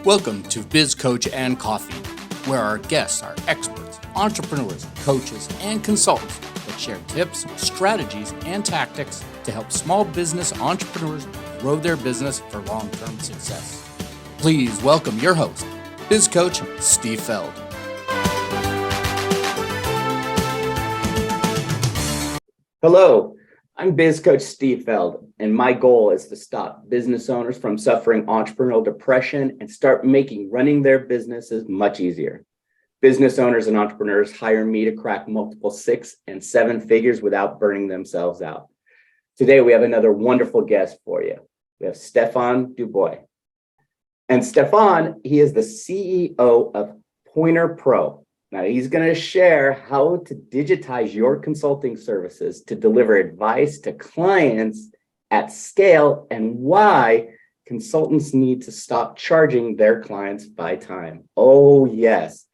Welcome to Biz Coach and Coffee, where our guests are experts, entrepreneurs, coaches, and consultants that share tips, strategies, and tactics to help small business entrepreneurs grow their business for long-term success. Please welcome your host, Biz Coach Steve Feld. Hello, I'm Biz Coach Steve Feld, and my goal is to stop business owners from suffering entrepreneurial depression and start making running their businesses much easier. Business owners and entrepreneurs hire me to crack multiple 6 and 7 figures without burning themselves out. Today, we have another wonderful guest for you. We have Stefan Debois. And Stefan, he is the CEO of Pointer Pro. Now, he's going to share how to digitize your consulting services to deliver advice to clients at scale and why consultants need to stop charging their clients by time. Oh, yes.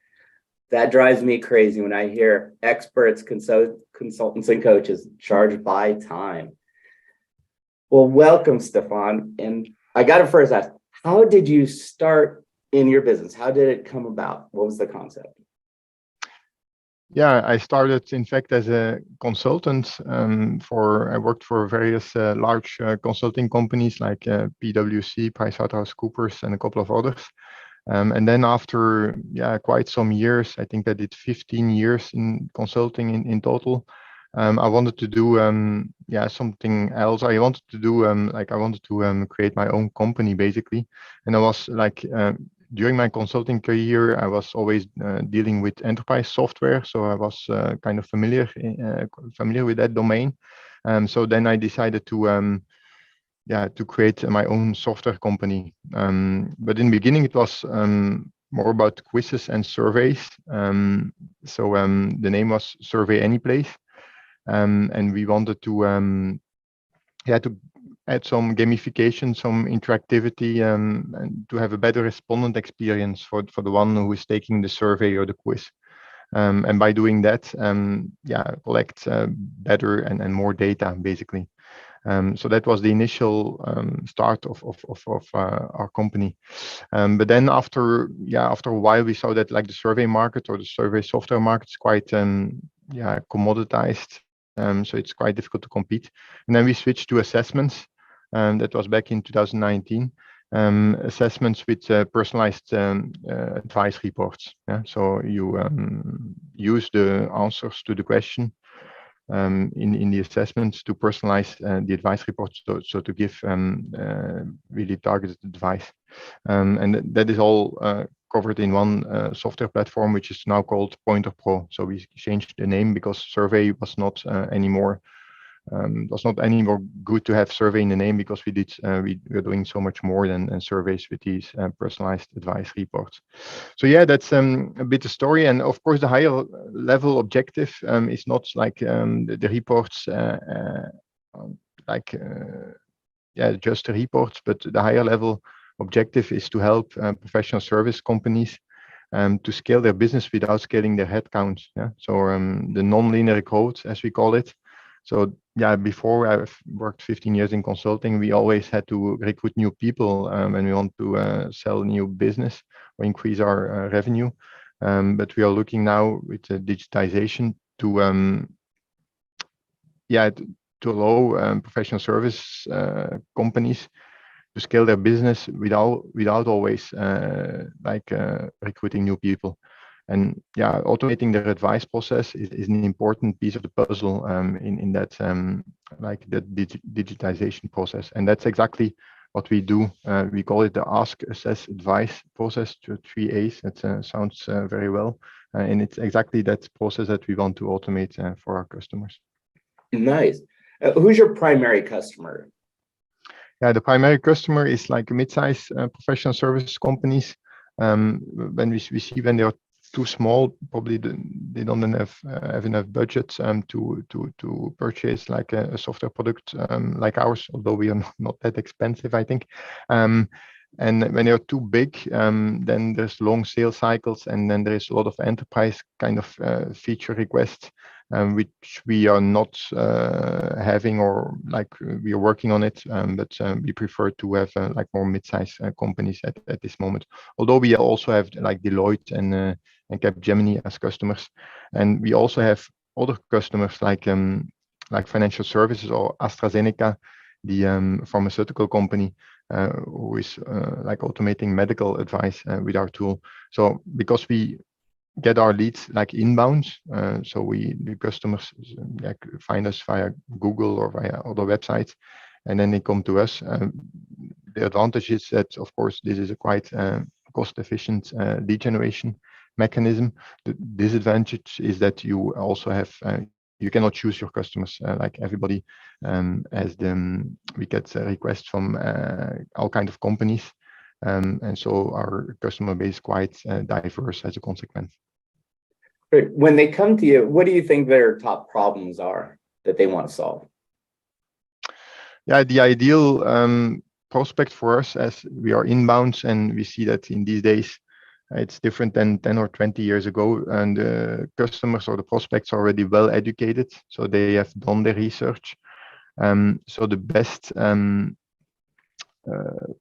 That drives me crazy when I hear experts, consultants, and coaches charge by time. Well, welcome, Stefan. And I got to first ask, how did you start in your business? How did it come about? What was the concept? Yeah, I started, in fact, as a consultant. I worked for various large consulting companies like PwC, PricewaterhouseCoopers, and a couple of others. And then after quite some years, I think I did 15 years in consulting in total. I wanted to do something else. I wanted to create my own company basically, and I was during my consulting career, I was always dealing with enterprise software, so I was kind of familiar with that domain. So then I decided to create my own software company. But in the beginning, it was more about quizzes and surveys. So the name was Survey Anyplace, and we wanted to add some gamification, some interactivity, and to have a better respondent experience for the one who is taking the survey or the quiz. And by doing that, collect better and more data, basically. So that was the initial start of our company. But then after a while, we saw that the survey market or the survey software market is quite commoditized. So it's quite difficult to compete. And then we switched to assessments. That was back in 2019. Assessments with personalized advice reports. Yeah? So you use the answers to the question in the assessments to personalize the advice reports, so to give really targeted advice. And that is all covered in one software platform, which is now called Pointer Pro. So we changed the name because survey was not anymore good to have survey in the name, because we're doing so much more than surveys with these personalized advice reports. So that's a bit of story. And of course, the higher level objective is not like the reports, just the reports, but the higher level objective is to help professional service companies to scale their business without scaling their headcount. Yeah? So the non-linear growth, as we call it. So before I've worked 15 years in consulting, we always had to recruit new people when we want to sell new business or increase our revenue. But we are looking now with digitization to allow professional service companies to scale their business without always recruiting new people. And automating their advice process is an important piece of the puzzle in that digitization process. And that's exactly what we do. We call it the Ask, Assess, Advise process, to 3 A's. That sounds very well. And it's exactly that process that we want to automate for our customers. Nice. Who's your primary customer? The primary customer is mid-size professional service companies. When we see when they are too small, probably they don't have enough budget to purchase a software product like ours, although we are not that expensive, I think. And when they are too big, then there's long sales cycles, and then there is a lot of enterprise kind of feature requests. which we are not having, or like we are working on it, but we prefer to have like more mid-sized companies at this moment. Although we also have like Deloitte and Capgemini as customers, and we also have other customers like financial services or AstraZeneca, the pharmaceutical company, who is like automating medical advice with our tool. So because we get our leads like inbound, so the customers like find us via Google or via other websites, and then they come to us. The advantage is that, of course, this is a quite cost-efficient lead generation mechanism. The disadvantage is that you also have you cannot choose your customers like everybody, as we get requests from all kinds of companies, and so our customer base is quite diverse as a consequence. When they come to you, what do you think their top problems are that they want to solve? Yeah, the ideal prospect for us, as we are inbound, and we see that in these days it's different than 10 or 20 years ago, and the customers or the prospects are already well educated, so they have done their research. So the best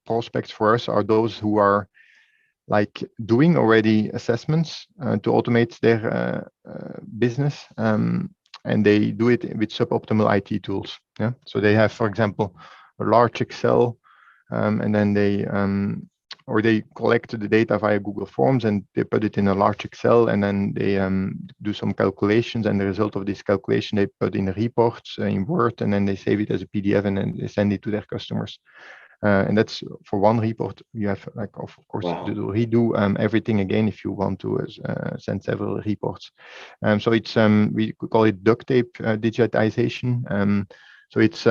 prospects for us are those who are like doing already assessments to automate their business, and they do it with suboptimal IT tools. Yeah, so they have, for example, a large Excel, and then they collect the data via Google Forms and they put it in a large Excel, and then they do some calculations, and the result of this calculation they put in reports in Word, and then they save it as a PDF, and then they send it to their customers. And that's for one report. You have, like, of course, Wow. to redo everything again if you want to send several reports. So it's we call it duct tape digitization. So it's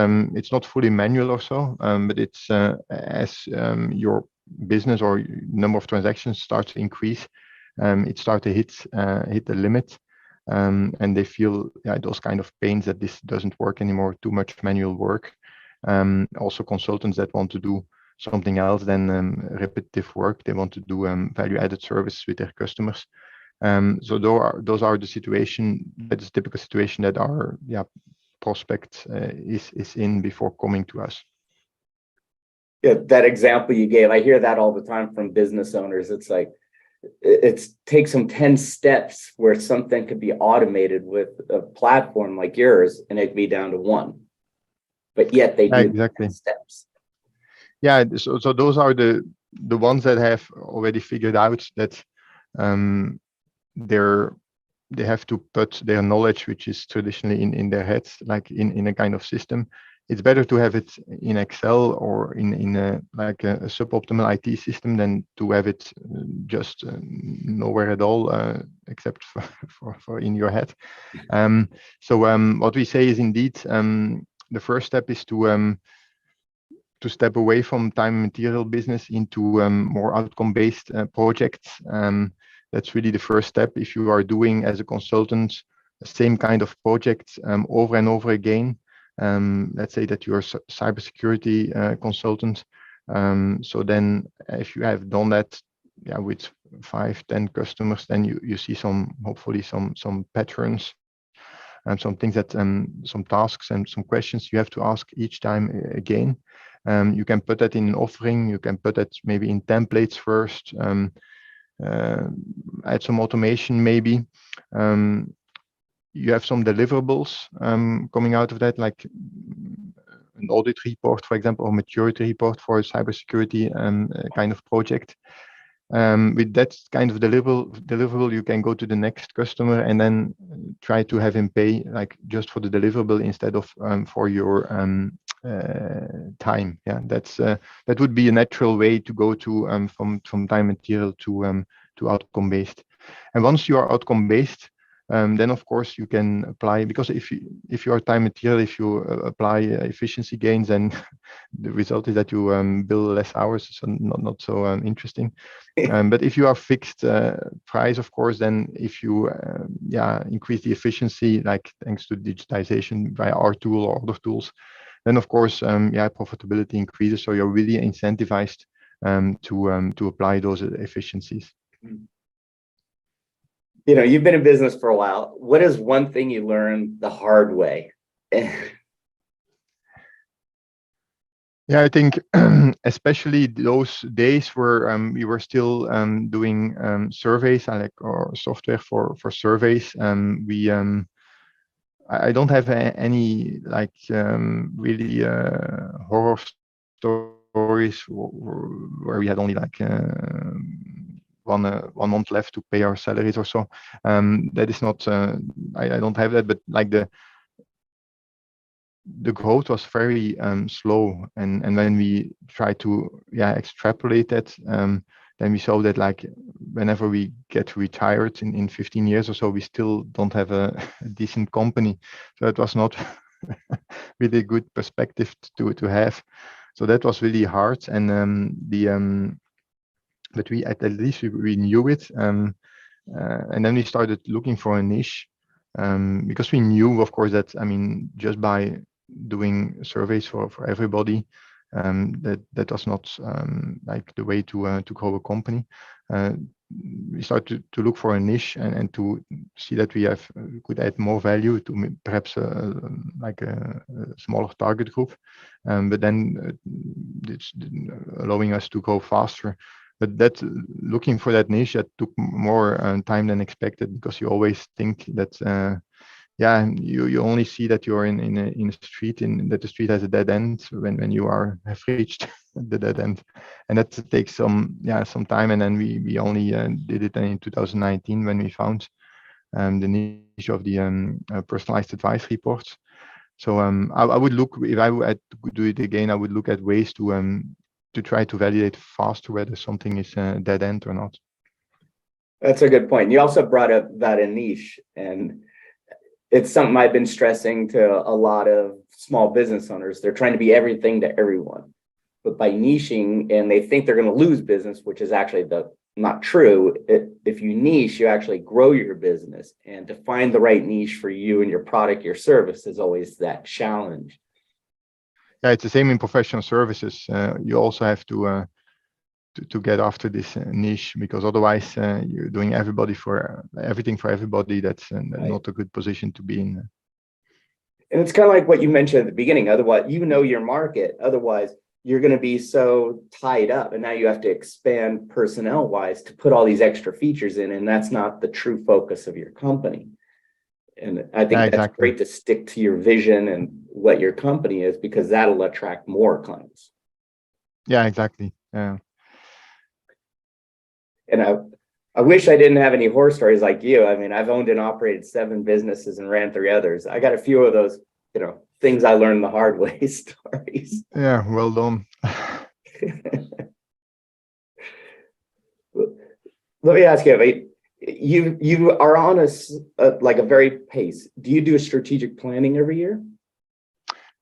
not fully manual or so, but it's as your business or number of transactions starts to increase, it starts to hit the limit. And they feel those kind of pains that this doesn't work anymore, too much manual work. Also consultants that want to do something else than repetitive work. They want to do value-added service with their customers. So those are the situation. That's a typical situation that our prospect is in before coming to us. Yeah, that example you gave, I hear that all the time from business owners. It's like it takes them 10 steps where something could be automated with a platform like yours, and it'd be down to one. But yet they do exactly 10 steps. Yeah, so those are the ones that have already figured out that they have to put their knowledge, which is traditionally in their heads, like in a kind of system. It's better to have it in Excel or in a suboptimal IT system than to have it just nowhere at all, except for in your head. So what we say is indeed the first step is to step away from time and material business into more outcome-based projects. That's really the first step. If you are doing as a consultant the same kind of projects over and over again, let's say that you're a cybersecurity consultant. So then if you have done that with 5-10 customers, then you see hopefully some patterns and some things that some tasks and some questions you have to ask each time again. You can put that in an offering. You can put that maybe in templates first. Add some automation maybe. You have some deliverables coming out of that, like an audit report, for example, or maturity report for a cybersecurity kind of project. With that kind of deliverable, you can go to the next customer and then try to have him pay like just for the deliverable instead of for your time. Yeah, that would be a natural way to go to from time material to outcome based. And once you are outcome based, then of course you can apply, because if you are time material, if you apply efficiency gains, then the result is that you bill less hours, so not so interesting. But if you are fixed price, of course, then if you increase the efficiency, like thanks to digitization via our tool or other tools, then of course profitability increases. So you're really incentivized to apply those efficiencies. You've been in business for a while. What is one thing you learned the hard way? Yeah, I think especially those days where we were still doing surveys, or software for surveys. I don't have any like really horror stories where we had only like 1 month left to pay our salaries or so. That is not. I don't have that, but like the growth was very slow, and when we try to extrapolate that, then we saw that like whenever we get retired in 15 years or so, we still don't have a decent company. So it was not really a good perspective to have. So that was really hard, and but we at least we knew it, and then we started looking for a niche, because we knew, of course, that just by doing surveys for everybody, that was not like the way to grow a company. We started to look for a niche and to see that we could add more value to perhaps like a smaller target group, but then it's allowing us to go faster. But that looking for that niche, that took more time than expected, because you always think that you only see that you're in a street, that the street has a dead end when you have reached the dead end, and that takes some time. And then we only did it in 2019 when we found the niche of the personalized advice reports. So I would look, if I would do it again, I would look at ways to try to validate faster whether something is a dead end or not. That's a good point. You also brought up that a niche, and it's something I've been stressing to a lot of small business owners. They're trying to be everything to everyone, but by niching, and they think they're going to lose business, which is actually not true. If you niche, you actually grow your business, and to find the right niche for you and your product, your service, is always that challenge. Yeah, it's the same in professional services. You also have to get after this niche, because otherwise you're doing everything for everybody. That's Right. not a good position to be in. And it's kind of like what you mentioned at the beginning. Otherwise, your market. Otherwise, you're going to be so tied up, and now you have to expand personnel wise to put all these extra features in, and that's not the true focus of your company. And I think that's exactly. great to stick to your vision and what your company is, because that'll attract more clients. Yeah, exactly. Yeah. And I wish I didn't have any horror stories like you. I mean, I've owned and operated 7 businesses and ran 3 others. I got a few of those, things I learned the hard way stories. Yeah, well done. Let me ask you, you are on like a very pace. Do you do a strategic planning every year?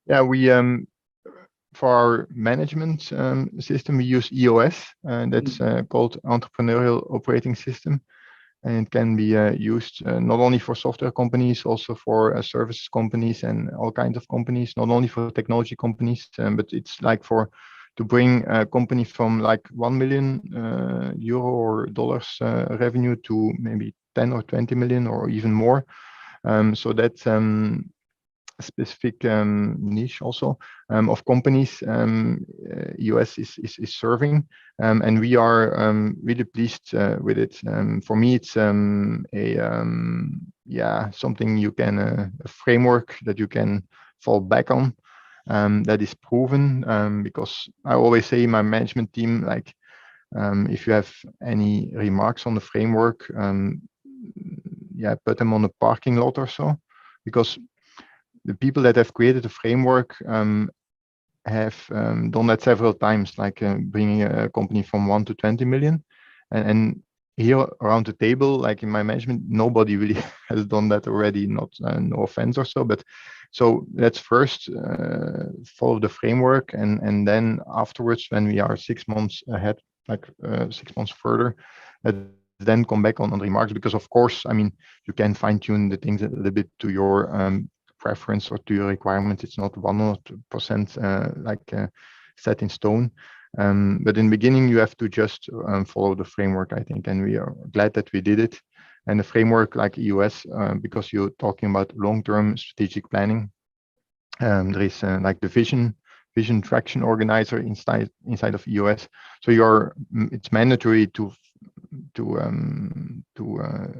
Yeah, we for our management system, we use EOS, and that's called Entrepreneurial Operating System. And it can be used not only for software companies, also for services companies and all kinds of companies, not only for technology companies, but it's like to bring a company from like 1 million euro or dollars revenue to maybe 10 or 20 million or even more. So that's specific niche also of companies EOS is serving, and we are really pleased with it. For me, it's something you can a framework that you can fall back on, that is proven, because I always say in my management team, like if you have any remarks on the framework, put them on the parking lot or so, because the people that have created the framework have done that several times, like bringing a company from 1 to 20 million. And here around the table, like in my management, nobody really has done that already, not no offense or so. But so let's first follow the framework. And then afterwards, when we are 6 months ahead, like 6 months further, then come back on the remarks. Because of course, I mean, you can fine tune the things a little bit to your preference or to your requirements. It's not 100% set in stone. But in the beginning, you have to just follow the framework, I think, and we are glad that we did it. And the framework like EOS, because you're talking about long-term strategic planning, there is like the vision traction organizer inside of EOS. So it's mandatory to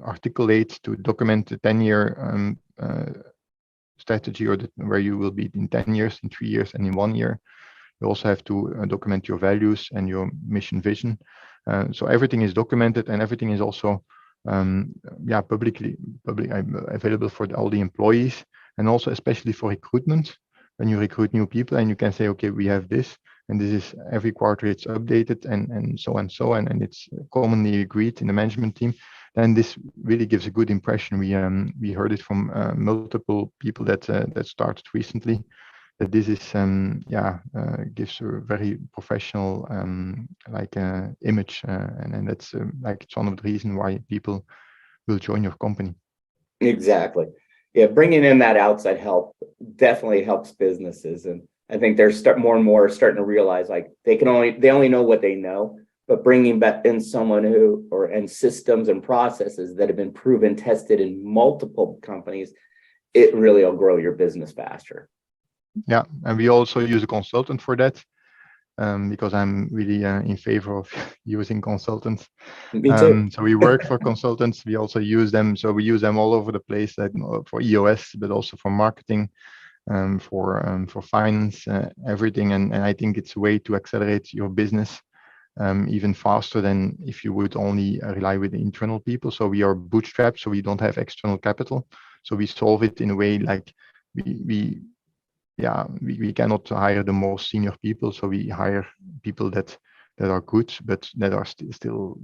articulate, to document the 10-year strategy, or where you will be in 10 years, in 3 years, and in 1 year. You also have to document your values and your mission vision. So everything is documented, and everything is also publicly available for all the employees, and also especially for recruitment. When you recruit new people, and you can say, okay, we have this, and this is every quarter it's updated, and so and it's commonly agreed in the management team, then this really gives a good impression. We heard it from multiple people that started recently, that this is gives a very professional image, and that's like it's one of the reasons why people will join your company. Exactly. Yeah, bringing in that outside help definitely helps businesses, and I think they're more and more starting to realize like they only know what they know, but bringing back in someone and systems and processes that have been proven, tested in multiple companies, it really will grow your business faster. Yeah, and we also use a consultant for that, because I'm really in favor of using consultants. Me too. So we work for consultants. We also use them. So we use them all over the place, like for EOS, but also for marketing, for finance, everything. And I think it's a way to accelerate your business even faster than if you would only rely with internal people. So we are bootstrapped, so we don't have external capital. So we solve it in a way like we cannot hire the most senior people, so we hire people that are good, but that are still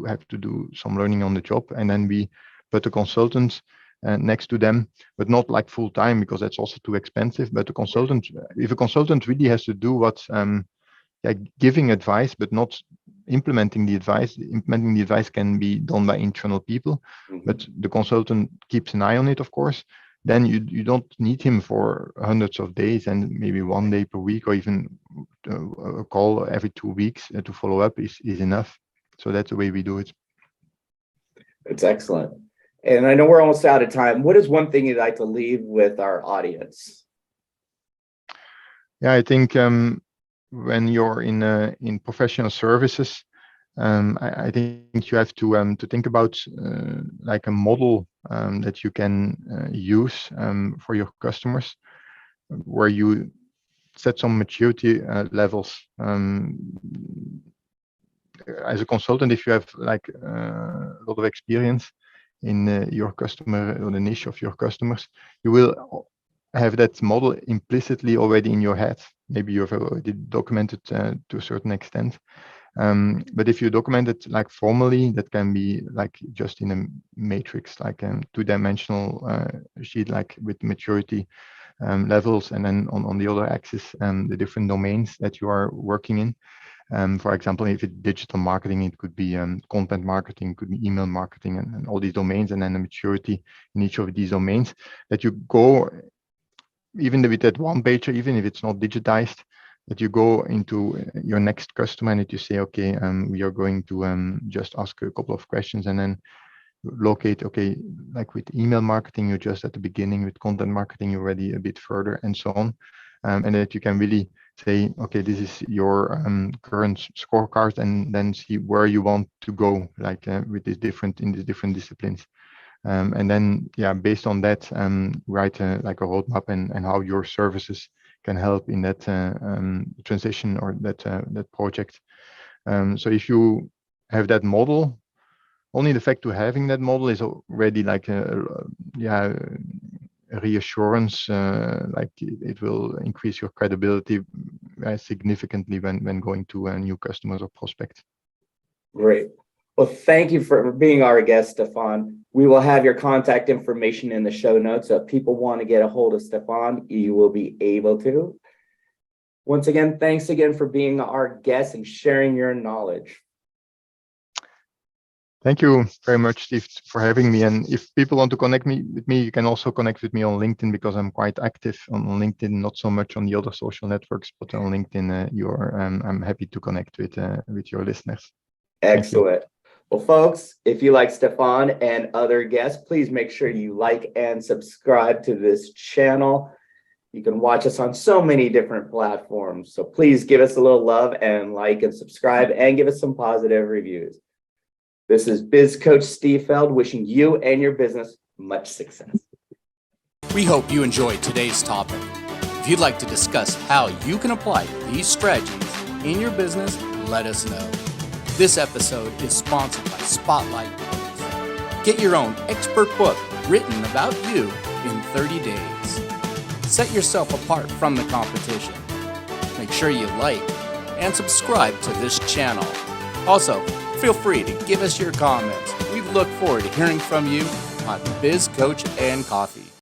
have to do some learning on the job, and then we put a consultant next to them, but not like full time, because that's also too expensive. But if a consultant really has to do what giving advice, but not implementing the advice can be done by internal people, but the consultant keeps an eye on it, of course. Then you don't need him for hundreds of days, and maybe 1 day per week, or even a call every 2 weeks to follow up is enough. So that's the way we do it. It's excellent. And I know we're almost out of time. What is one thing you'd like to leave with our audience? Yeah, I think when you're in professional services, I think you have to think about like a model that you can use for your customers, where you set some maturity levels. As a consultant, if you have like a lot of experience in your customer or the niche of your customers, you will have that model implicitly already in your head. Maybe you've already documented to a certain extent. But if you document it like formally, that can be like just in a matrix, like a 2-dimensional sheet, like with maturity levels, and then on the other axis, the different domains that you are working in. For example, if it's digital marketing, it could be content marketing, could be email marketing, and all these domains, and then the maturity in each of these domains, that you go, even with that one pager, even if it's not digitized, that you go into your next customer and that you say, okay, we are going to just ask a couple of questions, and then locate, okay, like with email marketing, you're just at the beginning, with content marketing, you're already a bit further, and so on. And that you can really say, okay, this is your current scorecard, and then see where you want to go, like with these different disciplines. And then, based on that, write like a roadmap and how your services can help in that transition or that project. So if you have that model, only the fact to having that model is already like a reassurance, like it will increase your credibility significantly when going to new customers or prospects. Great. Well, thank you for being our guest, Stefan. We will have your contact information in the show notes. So if people want to get a hold of Stefan, you will be able to. Once again, thanks again for being our guest and sharing your knowledge. Thank you very much, Steve, for having me. And if people want to connect with me, you can also connect with me on LinkedIn, because I'm quite active on LinkedIn, not so much on the other social networks, but on LinkedIn, I'm happy to connect with your listeners. Excellent. Well, folks, if you like Stefan and other guests, please make sure you like and subscribe to this channel. You can watch us on so many different platforms. So please give us a little love and like and subscribe and give us some positive reviews. This is Biz Coach Steve Feld wishing you and your business much success. We hope you enjoyed today's topic. If you'd like to discuss how you can apply these strategies in your business, let us know. This episode is sponsored by Spotlight Books. Get your own expert book written about you in 30 days. Set yourself apart from the competition. Make sure you like and subscribe to this channel. Also, feel free to give us your comments. We look forward to hearing from you on Biz Coach and Coffee.